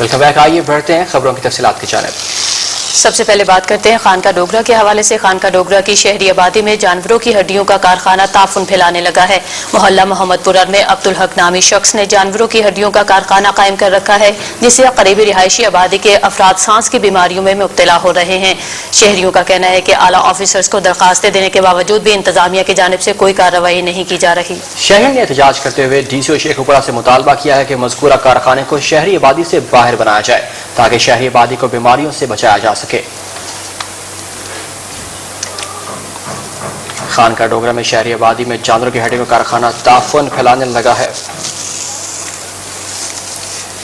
Welcome back. आइए बढ़ते हैं खबरों की तफसीलात की जानिब। सबसे पहले बात करते हैं खानका डोगरा के हवाले से। खानका डोगरा की शहरी आबादी में जानवरों की हड्डियों का कारखाना ताफुन फैलाने लगा है। मोहल्ला मोहम्मदपुरा में अब्दुल हक नामी शख्स ने जानवरों की हड्डियों का कारखाना कायम कर रखा है, जिससे करीबी रिहायशी आबादी के अफराद सांस की बीमारियों में मुब्तला हो रहे हैं। शहरियों का कहना है कि आला ऑफिसर्स को दरखास्तें देने के बावजूद भी इंतजामिया की जानिब से कोई कार्रवाई नहीं की जा रही। शहरियों ने एहतजाज करते हुए DCO शेखुपुरा से मुतालबा किया है कि मज़कूरा कारखाने को शहरी आबादी से बाहर बनाया जाए ताकि शहरी आबादी को बीमारियों से बचाया जा सके। खानका डोगरा में शहरी आबादी में जानवरों की हड्डियों का कारखाना ताफुन फैलाने लगा है।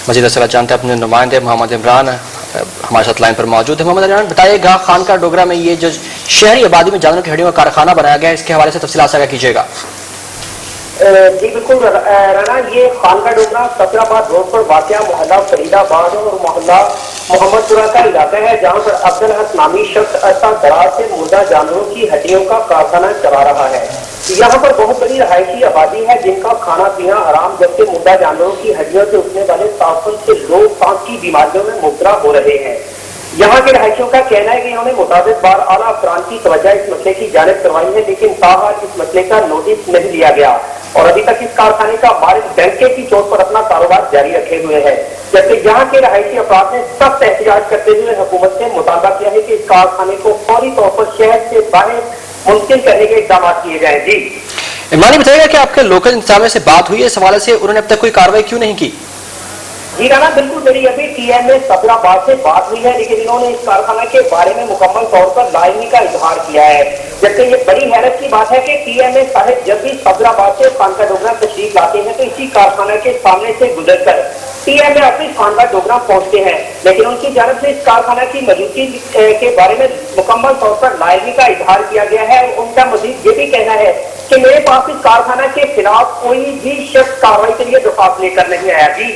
मजीद असला जानते हैं अपने नुमाइंदे मोहम्मद इमरान हमारे साथ लाइन पर मौजूद है। मोहम्मद इमरान, बताइएगा खानका डोगरा में ये जो शहरी आबादी में जानवरों की हड्डियों का कारखाना बनाया गया है, इसके हवाले से तफसीलात साझा कीजिएगा। जी बिल्कुल राना, ये खानका डोगरा सफराबाद रोड पर वाक़या मोहल्ला फरीदाबाद और मोहल्ला मोहम्मदपुरा का इलाका है, जहाँ पर अब्दुल हक नामी शख्स अरसा दराज से मुर्दा जानवरों की हड्डियों का कारखाना चला रहा है। यहाँ पर बहुत बड़ी रहायशी आबादी है जिनका खाना पीना हराम, जबकि मुर्दा जानवरों की हड्डियों से उठने वाले ताफुन से लोग सांस की बीमारियों में मुब्तला हो रहे हैं। यहाँ के रहायशियों का कहना है कि इन्होंने मुताबिक बार आला अफसरान की तवज्जो इस मसले की जानिब करवाई है, लेकिन ताहल इस मसले का नोटिस नहीं लिया गया और अभी तक इस कारखाने का मालिक डंके की चोट पर अपना कारोबार जारी रखे हुए है। जबकि यहाँ के रहायशी अफराद ने सख्त एहतजाज करते हुए हुकूमत से मुतालबा किया है कि इस कारखाने को फौरी तौर पर शहर से बाहर मुमकिन करने के इक़दाम किए जाए। जी इमरान, बताइएगा कि आपके लोकल इंतजामिया से बात हुई है इस हवाले से, उन्होंने अब तक कोई कार्रवाई क्यों नहीं की? जी राना, बिल्कुल मेरी अभी TMA सफराबाद से बात हुई है, लेकिन इन्होंने इस कारखाना के बारे में मुकम्मल तौर पर लाजमी का इजहार किया है। जबकि ये बड़ी हैरत की बात है कि TMA साहिब जब भी सफराबाद से खानका डोगरा तशरीफ लाते हैं तो इसी कारखाना के सामने से गुजरकर TMA ऑफिस खानका डोगरा पहुंचते हैं, लेकिन उनकी जानब से इस कारखाना की मौजूदगी के बारे में मुकम्मल तौर पर लाजमी का इजहार किया गया है। उनका मजीद ये भी कहना है कि मेरे पास इस कारखाना के खिलाफ कोई भी शख्स कार्रवाई के लिए दरख्वास्त लेकर नहीं आया। जी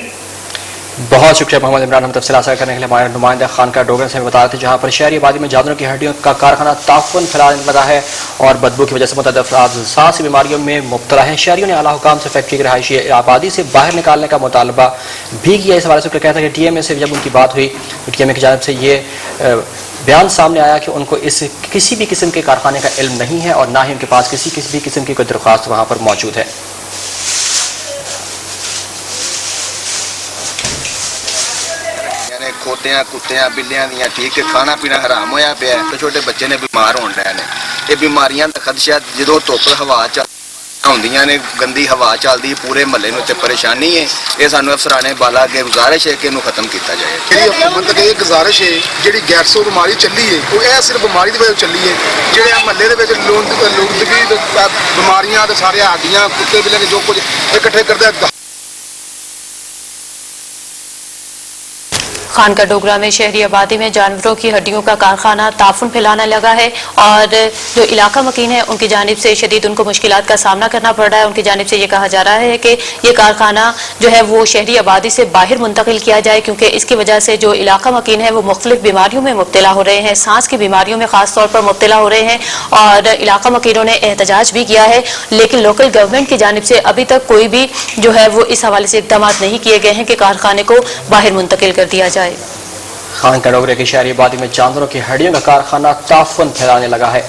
बहुत शुक्रिया मोहम्मद इमरान, हम तफसीलात साझा करने के लिए हमारे नुमाइंदा खानका डोगरा से बता रहे थे, जहाँ पर शहरी आबादी में जानवरों की हड्डियों का कारखाना ताफुन फैलाने लगा है और बदबू की वजह से मुतअद्दिद अफराद सांस की बीमारियों में मुब्तला है। शहरियों ने आला हुकाम से फैक्ट्री की रहायशी आबादी से बाहर निकालने का मुतालबा भी किया। इस हवाले से कहता है कि TMA से जब उनकी बात हुई तो TMA की जानब से ये बयान सामने आया कि उनको इस किसी भी किस्म के कारखाने का इल्म नहीं है और ना ही उनके पास किसी भी किस्म की कोई दरख्वास्त वहाँ पर मौजूद है। खोतियां कुत्तियां बिल्लियां दियां ठीक है, खाना पीना हराम होया पिया तो छोटे बच्चे ने बीमार होने रहे हैं। ये बीमारियां का खदशा जो धुप हवा आउंदियां ने, गंदी हवा चलती पूरे महल्ले में परेशानी है। ये सानू अफसराने बाला अगे गुजारिश है कि इनू खत्म किया जाए। हुकूमत अगे गुजारिश है जी गैसो बीमारी चली है वो यह सिर्फ बीमारी की वजह चली है, जो महल्ले लुंदगी बीमारियां सारे हड्डियां कुत्ते बिल्ले जो कुछ इकट्ठे करते। खानका डोगरा में शहरी आबादी में जानवरों की हड्डियों का कारखाना ताफुन फैलाने लगा है और जो इलाका मकीन है उनकी जानिब से शदीद उनको मुश्किलात का सामना करना पड़ रहा है। उनकी जानिब से ये कहा जा रहा है कि ये कारखाना जो है वो शहरी आबादी से बाहर मुंतकिल किया जाए, क्योंकि इसकी वजह से जो इलाका मकीन है वो मुख्तलिफ बीमारियों में मुब्तला हो रहे हैं, सांस की बीमारियों में खास तौर पर मुब्तला हो रहे हैं और इलाका मकीनों ने एहतजाज भी किया है, लेकिन लोकल गवर्नमेंट की जानिब से अभी तक कोई भी जो है वो इस हवाले से इक़दाम नहीं किए गए हैं कि कारखाने को बाहर मुंतकिल कर दिया जाए। खानका डोगरे की शहरी आबादी में जानवरों की हड्डियों का कारखाना ताफुन फैलाने लगा है।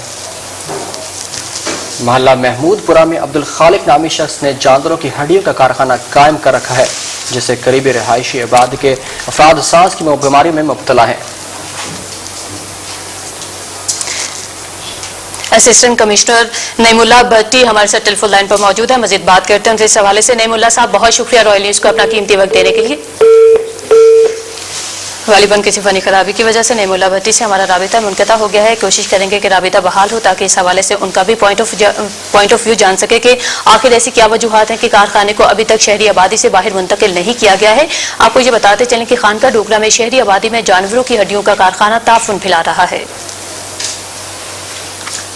मोहल्ला महमूदपुरा में अब्दुल खालिक नामी शख्स ने जानवरों की हड्डियों का कारखाना कायम कर रखा है, जिससे करीबी रिहायशी आबादी के अफराद सांस की बीमारी में मुब्तला हैं। असिस्टेंट कमिश्नर नईमुल्लाह भट्टी हमारे साथ टेलीफोन लाइन पर मौजूद है, मजीद बात करते हैं उनसे इस हवाले से। नईमुल्लाह साहब, बहुत शुक्रिया रॉयल न्यूज़ को अपना कीमती वक्त देने के लिए। गालिबन किसी फनी खराबी की वजह से नईमुल्लाह भट्टी से हमारा राबिता मुनक़ता हो गया है। कोशिश करेंगे कि राबिता बहाल हो ताकि इस हवाले से उनका भी पॉइंट ऑफ व्यू जान सके कि आखिर ऐसी क्या वजूहात हैं कि कारखाने को अभी तक शहरी आबादी से बाहर मुंतकिल नहीं किया गया है। आपको ये बताते चलें कि खानका डोगरा में शहरी आबादी में जानवरों की हड्डियों का कारखाना ताफुन फैला रहा है।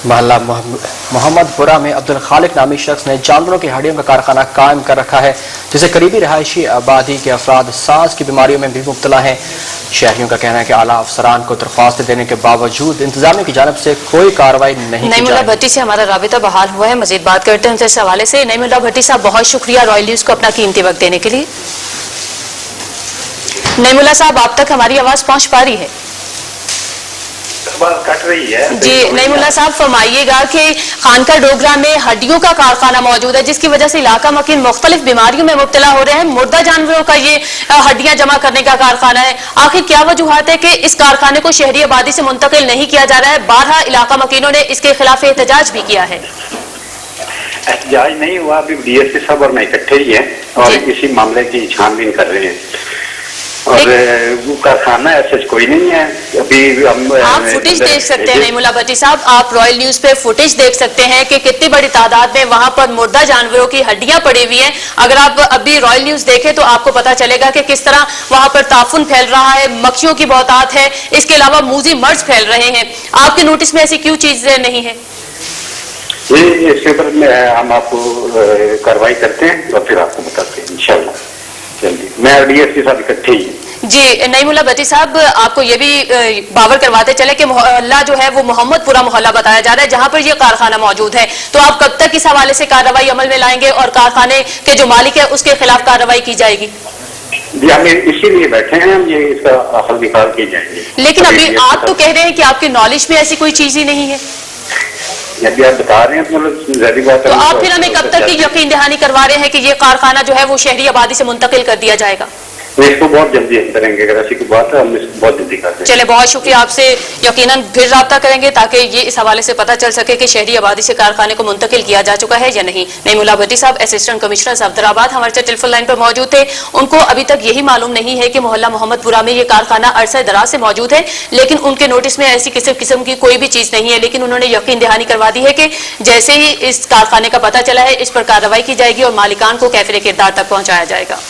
मोहल्ला मोहम्मदपुरा में अब्दुल खालिक नामी शख्स ने जानवरों की हड्डियों का कारखाना कायम कर रखा है, जिससे करीबी रिहायशी आबादी के अफराद सांस की बीमारियों में भी मुब्तला हैं। शहरियों का कहना है कि आला अफसरान को दरख्वास्त देने के बावजूद इंतजामिया की जानब से कोई कार्रवाई नहीं। नईमुल्लाह भट्टी से हमारा राबिता बहाल हुआ है, मजीद बात करते हैं उनसे इस हवाले से। नईमुल्लाह भट्टी साहब, बहुत शुक्रिया रॉयल न्यूज़ को अपना कीमती वक्त देने के लिए। नईमुल्ला साहब, आप तक हमारी आवाज पहुंच पा रही है? बात कट रही है। जी नईमुल्ला साहब, फरमाइएगा कि खानका डोगरा में हड्डियों का कारखाना मौजूद है, जिसकी वजह से इलाका मकीन मुख्तलिफ बीमारियों में मुब्तला हो रहे हैं। मुर्दा जानवरों का ये हड्डियां जमा करने का कारखाना है। आखिर क्या वजूहत है कि इस कारखाने को शहरी आबादी से मुंतकिल नहीं किया जा रहा है? बारहा इलाका मकीनों ने इसके खिलाफ एहतजाज भी किया है। एहतजाज नहीं हुआ, अभी डीएसपी साहब और मैं इकट्ठे ही हैं और इसी मामले की छानबीन कर रहे हैं। और वो कारखाना ऐसा कोई नहीं है। अभी हम आप फुटेज देख सकते हैं नईमुल्ला भट्टी साहब, आप रॉयल न्यूज पे फुटेज देख सकते हैं कि कितनी बड़ी तादाद में वहां पर मुर्दा जानवरों की हड्डियां पड़ी हुई हैं। अगर आप अभी रॉयल न्यूज देखें तो आपको पता चलेगा कि किस तरह वहां पर ताफुन फैल रहा है, मक्खियों की बहुतात है, इसके अलावा मूजी मर्ज फैल रहे हैं। आपके नोटिस में ऐसी क्यों चीजें नहीं है? इसके ऊपर हम आपको कार्रवाई करते हैं और फिर आपको बताते हैं इंशाल्लाह जल्दी। मैं और डीएसपी साहब इकट्ठे ही हैं। जी नईमुल्ला भट्टी साहब, आपको ये भी बावर करवाते चले कि मोहल्ला जो है वो मोहम्मदपुरा मोहल्ला बताया जा रहा है, जहां पर ये कारखाना मौजूद है। तो आप कब तक इस हवाले से कार्रवाई अमल में लाएंगे और कारखाने के जो मालिक है उसके खिलाफ कार्रवाई की जाएगी? जी हम इसीलिए बैठे हैं, हम ये इसका हल निकाल के जाएंगे। लेकिन अभी आप तो कह रहे हैं कि आपकी नॉलेज में ऐसी कोई चीज ही नहीं है। यदि आप बता रहे हैं तो मतलब ज़ाहिर बात है। तो आप फिर हमें कब तक की यकीन दहानी करवा रहे हैं कि ये कारखाना जो है वो शहरी आबादी से मुंतकिल कर दिया जाएगा? इसको बहुत जल्दी हम करेंगे, अगर ऐसी कोई बात है हम इसको बहुत जल्दी कर देंगे। चले, बहुत शुक्रिया। आपसे यकीनन फिर राब्ता करेंगे ताकि ये इस हवाले से पता चल सके कि शहरी आबादी से कारखाने को मुंतकिल किया जा चुका है या नहीं। नईमुल्ला भट्टी साहब असिस्टेंट कमिश्नर सफदराबाद हमारे साथ टेलीफोन लाइन पर मौजूद थे। उनको अभी तक यही मालूम नहीं है कि मोहल्ला मोहम्मदपुरा में ये कारखाना अरसे दराज से मौजूद है, लेकिन उनके नोटिस में ऐसी किस्म की कोई भी चीज नहीं है। लेकिन उन्होंने यकीन दहानी करवा दी है कि जैसे ही इस कारखाने का पता चला है इस पर कार्रवाई की जाएगी और मालिकान को कैफिर किरदार तक पहुंचाया जाएगा।